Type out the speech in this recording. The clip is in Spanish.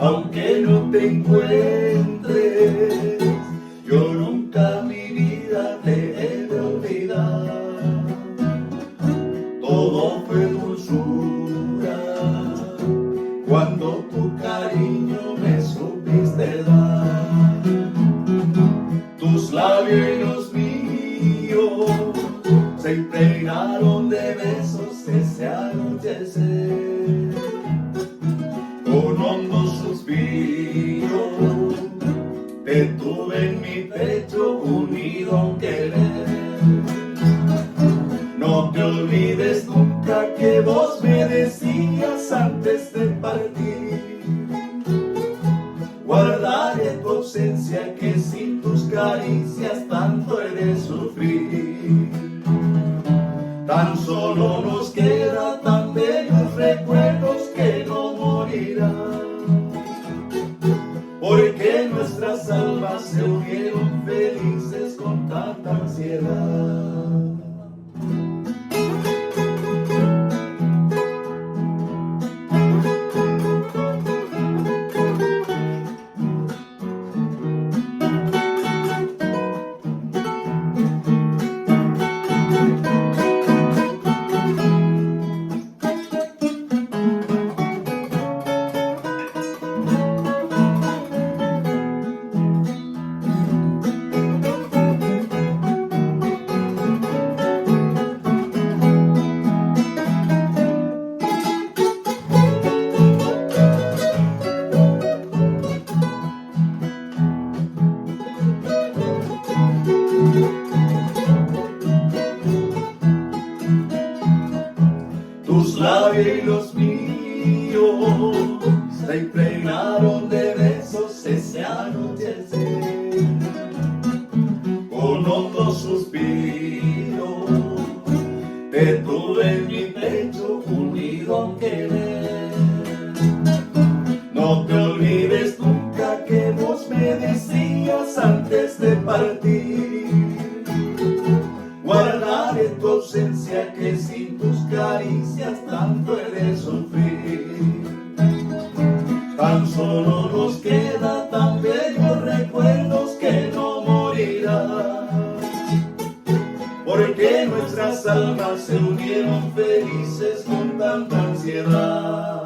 aunque no te encuentres, yo nunca mi vida te he de olvidar. Todo fue dulzura cuando tu cariño me supiste dar. Tus labios y los míos se impregnaron de besos ese anochecer. Con hondo suspiro te tuve en mi pecho unido a un querer. No te olvides nunca que vos me decías antes de partir: guardaré tu ausencia, que sin tus caricias tanto he de sufrir. Tan solo nos quedan tan bellos recuerdos que no morirán, porque nuestras almas se unieron felices con tanta ansiedad. Tus labios y los míos se impregnaron de besos ese anochecer. Con hondo suspiro te tuve en mi pecho unido a un querer. No te olvides nunca que vos me decías antes de partir: guardaré tu ausencia, que sin tus caricias tanto he de sufrir. Tan solo nos quedan tan bellos recuerdos que no morirán, porque nuestras almas se unieron felices con tanta ansiedad.